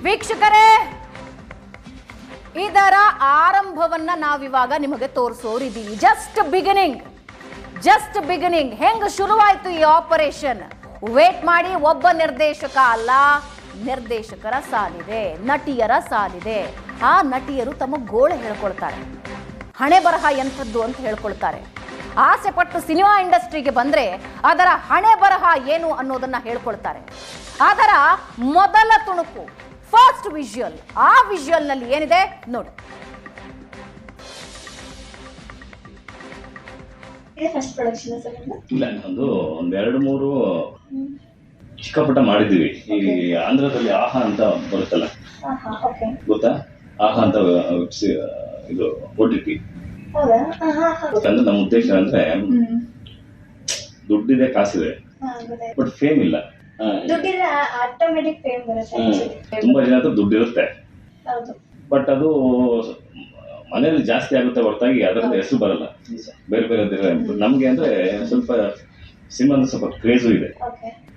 ವೀಕ್ಷಕರೇ, ಇದರ ಆರಂಭವನ್ನ ನಾವಿವಾಗ ನಿಮಗೆ ತೋರಿಸೋರಿದ್ದೀವಿ. ಜಸ್ಟ್ ಬಿಗಿನಿಂಗ್ ಹೆಂಗ್ ಶುರುವಾಯ್ತು ಈ ಆಪರೇಷನ್. ವೇಟ್ ಮಾಡಿ, ಒಬ್ಬ ನಿರ್ದೇಶಕ ಅಲ್ಲ, ನಿರ್ದೇಶಕರ ಸಾಲಿದೆ, ನಟಿಯರ ಸಾಲಿದೆ. ಆ ನಟಿಯರು ತಮ್ಮ ಗೋಳು ಹೇಳ್ಕೊಳ್ತಾರೆ, ಹಣೆ ಬರಹ ಎಂಥದ್ದು ಅಂತ ಹೇಳ್ಕೊಳ್ತಾರೆ. ಆಸೆ ಪಟ್ಟು ಸಿನಿಮಾ ಇಂಡಸ್ಟ್ರಿಗೆ ಬಂದ್ರೆ ಅದರ ಹಣೆ ಬರಹ ಏನು ಅನ್ನೋದನ್ನ ಹೇಳ್ಕೊಳ್ತಾರೆ. ಅದರ ಮೊದಲ ತುಣುಕು ಫಸ್ಟ್ ವಿಜುವಲ್. ಆ ವಿಜುವಲ್ ನಲ್ಲಿ ಏನಿದೆ ನೋಡಿ. ಇಲ್ಲ, ಒಂದ್ ಎರಡು ಮೂರು ಚಿಕ್ಕಪುಟ್ಟ ಮಾಡಿದೀವಿ. ಈ ಆಂಧ್ರದಲ್ಲಿ ಆಹಾ ಅಂತ ಬರುತ್ತಲ್ಲ, ಗೊತ್ತಾ? ಆಹಾ ಅಂತ ಇದು OTT. ಅಂದ್ರೆ ನಮ್ಮ ಉದ್ದೇಶ ಅಂದ್ರೆ ದುಡ್ಡಿದೆ, ಕಾಸಿದೆ, ಬಟ್ ಫೇಮ್ ಇಲ್ಲ. ತುಂಬಾ ಜನ ಹತ್ರ ದುಡ್ಡಿರುತ್ತೆ, ಬಟ್ ಅದು ಮನೇಲಿ ಜಾಸ್ತಿ ಆಗುತ್ತೆ ಹೊರತಾಗಿ ಅದರಿಂದ ಹೆಸರು ಬರಲ್ಲ. ಬೇರೆ ಬೇರೆ ನಮ್ಗೆ ಅಂದ್ರೆ ಸ್ವಲ್ಪ ಸಿನಿಮಾ ಸ್ವಲ್ಪ ಕ್ರೇಜು ಇದೆ.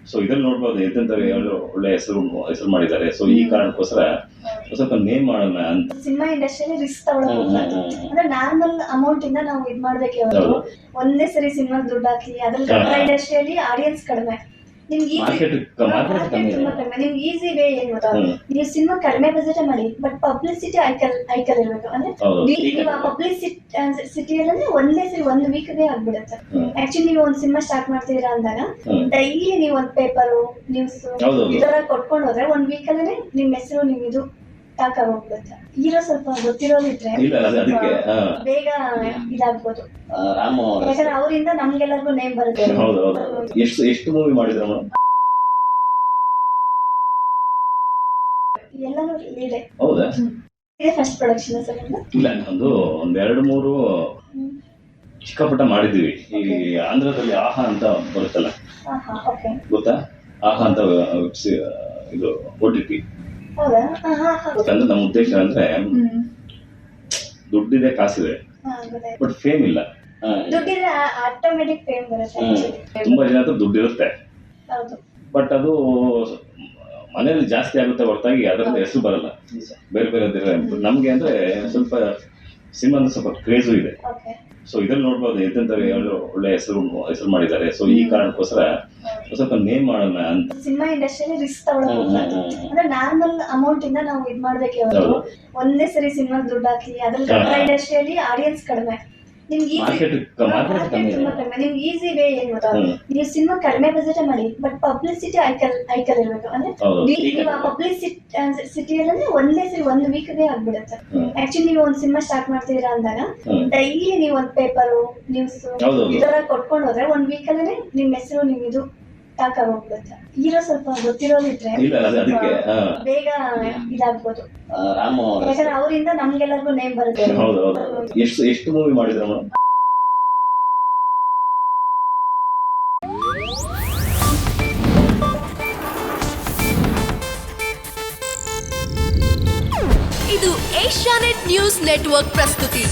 ಸೊ ಇದ್ರಲ್ಲಿ ನೋಡ್ಬೋದು ಎಂತೆಂಥವ್ರು ಒಳ್ಳೆ ಹೆಸರು ಮಾಡಿದ್ದಾರೆ. ಸೊ ಈ ಕಾರಣಕ್ಕೋಸ್ಕರ ಸ್ವಲ್ಪ ನೇಮ್ ಮಾಡೋಣ ಅಂತ. ಸಿನಿಮಾ ಇಂಡಸ್ಟ್ರಿಯಲ್ಲಿ ರಿಸ್ಕ್ ತಗೊಳ್ಳೋದು ಅಂದ್ರೆ ನಾರ್ಮಲ್ ಅಮೌಂಟ್ ಇಂದ ನಾವು ಇದ್ ಮಾಡ್ಬೇಕು. ಒಂದೇ ಸರಿ ಸಿನಿಮಾ ದುಡ್ಡು ಹಾಕಿ ಅದ್ರಲ್ಲಿ ಇಂಡಸ್ಟ್ರಿಯಲ್ಲಿ ಆಡಿಯನ್ಸ್ ಕಡಿಮೆ, ನಿಮ್ಗೆ ಈಸಿ ವೇ ಏನ್ ಗೊತ್ತಾ, ನೀವು ಸಿನಿಮಾ ಕಡಿಮೆ ಬಜೆಟ್ ಮಾಡಿ, ಬಟ್ ಪಬ್ಲಿಸಿಟಿ ಐಕಲ್ ಇರ್ಬೇಕು. ಅಂದ್ರೆ ನೀವು ಆ ಪಬ್ಲಿಸಿಟಿಯಲ್ಲಿ ಒಂದೇ ಸರಿ ಒಂದು ವೀಕ್ಗೆ ಆಗ್ಬಿಡುತ್ತೆ. ಆಕ್ಚುಲಿ ನೀವು ಒಂದ್ ಸಿನಿಮಾ ಸ್ಟಾರ್ಟ್ ಮಾಡ್ತೀರಾ ಅಂದಾಗ ಡೈಲಿ ನೀವು ಒಂದ್ ಪೇಪರು, ನ್ಯೂಸ್ ಈ ತರ ಕೊಟ್ಕೊಂಡು ಹೋದ್ರೆ ಒಂದ್ ವೀಕ್ ಅಲ್ಲೇ ನಿಮ್ ಹೆಸರು, ನಿಮ್ ಇದು ಟಾಕ್ ಆಗೋಗ್ಬಿಡುತ್ತೆ. ಹೀರೋ ಸ್ವಲ್ಪ ಗೊತ್ತಿರೋದಿದ್ರೆ ಬೇಗ ಇದಾಗ್ಬೋದು, ಯಾಕಂದ್ರೆ ಅವರಿಂದ ನಮ್ಗೆಲ್ಲರಿಗೂ ನೇಮ್ ಬರುತ್ತೆ. ಎಷ್ಟು ಮೂವಿ ಮಾಡಿದ್ರ ಎಲ್ಲಾನು ಲೀಡೆ. ಹೌದಾ? ಇದೆ ಫಸ್ಟ್ ಪ್ರೊಡಕ್ಷನ್ ಸರ್. ಇಲ್ಲ, ಒಂದ್ ಎರಡು ಮೂರು ಚಿಕ್ಕಪುಟ್ಟ ಮಾಡಿದೀವಿ. ಈ ಆಂಧ್ರದಲ್ಲಿ ಆಹಾ ಅಂತ ಬರುತ್ತಲ್ಲ, ಗೊತ್ತಾ? ಆಹಾ ಅಂತ ಇದು OTT. ಅಂದ್ರೆ ನಮ್ಮ ಉದ್ದೇಶ ಅಂದ್ರೆ ದುಡ್ಡಿದೆ, ಕಾಸಿದೆ, ಬಟ್ ಫೇಮ್ ಇಲ್ಲ. ದುಡ್ಡಿದ್ರೆ ಆಟೋಮೆಟಿಕ್ ಫೇಮ್ ಬರುತ್ತೆ. ತುಂಬಾ ಜನ ಹತ್ರ ದುಡ್ಡಿರುತ್ತೆ, ಬಟ್ ಅದು ಮನೇಲಿ ಜಾಸ್ತಿ ಆಗುತ್ತೆ ಹೊರತಾಗಿ ಅದರಿಂದ ಹೆಸರು ಬರಲ್ಲ. ಬೇರೆ ಬೇರೆ ನಮ್ಗೆ ಅಂದ್ರೆ ಸ್ವಲ್ಪ ಸಿನಿಮಾ ಸ್ವಲ್ಪ ಕ್ರೇಜು ಇದೆ. ಸೊ ಇದ್ರಲ್ಲಿ ನೋಡ್ಬೋದು ಎಂತೆಂಥವ್ರು ಒಳ್ಳೆ ಹೆಸರು ಮಾಡಿದ್ದಾರೆ. ಸೊ ಈ ಕಾರಣಕ್ಕೋಸ್ಕರ ಸ್ವಲ್ಪ ನೇಮ್ ಮಾಡೋಣ ಅಂತ. ಸಿನಿಮಾ ಇಂಡಸ್ಟ್ರಿಯಲ್ಲಿ ರಿಸ್ಕ್ ತಗೊಳ್ಳೋದು ಅಂದ್ರೆ ನಾರ್ಮಲ್ ಅಮೌಂಟ್ ಇಂದ ನಾವು ಇದ್ ಮಾಡ್ಬೇಕು. ಒಂದೇ ಸರಿ ಸಿನಿಮಾ ದುಡ್ಡು ಹಾಕಿ ಅದ್ರಲ್ಲಿ ಇಂಡಸ್ಟ್ರಿಯಲ್ಲಿ ಆಡಿಯನ್ಸ್ ಕಡಿಮೆ, ನಿಮ್ಗೆ ಈಸಿ ವೇ ಏನ್ ಗೊತ್ತಾ, ನೀವು ಸಿನಿಮಾ ಕಡಿಮೆ ಬಜೆಟ್ ಮಾಡಿ, ಬಟ್ ಪಬ್ಲಿಸಿಟಿ ಐಕಲ್ ಇರ್ಬೇಕು. ಅಂದ್ರೆ ನೀವು ಆ ಪಬ್ಲಿಸಿಟಿಯಲ್ಲಿ ಒಂದೇ ಸರಿ ಒಂದು ವೀಕ್ಗೆ ಆಗ್ಬಿಡುತ್ತೆ. ಆಕ್ಚುಲಿ ನೀವು ಒಂದ್ ಸಿನಿಮಾ ಸ್ಟಾರ್ಟ್ ಮಾಡ್ತೀರಾ ಅಂದಾಗ ಡೈಲಿ ನೀವು ಒಂದ್ ಪೇಪರು, ನ್ಯೂಸ್ ಈ ತರ ಕೊಟ್ಕೊಂಡು ಹೋದ್ರೆ ಒಂದ್ ವೀಕ್ ಅಲ್ಲೇ ನಿಮ್ ಹೆಸರು, ನಿಮ್ ಇದು ಟಾಕ್ ಆಗೋಗ್ಬಿಡುತ್ತೆ. ಹೀರೋ ಸ್ವಲ್ಪ ಗೊತ್ತಿರೋದಿದ್ರೆ ಬೇಗ ಇದಾಗ್ಬೋದು, ಯಾಕಂದ್ರೆ ಅವರಿಂದ ನಮ್ಗೆಲ್ಲರಿಗೂ ನೇಮ್ ಬರುತ್ತೆ. ಎಷ್ಟು ಮೂವಿ ಮಾಡಿದ್ರ ಇದು ಏಷ್ಯಾನೆಟ್ ನ್ಯೂಸ್ ನೆಟ್ವರ್ಕ್ ಪ್ರಸ್ತುತಿ.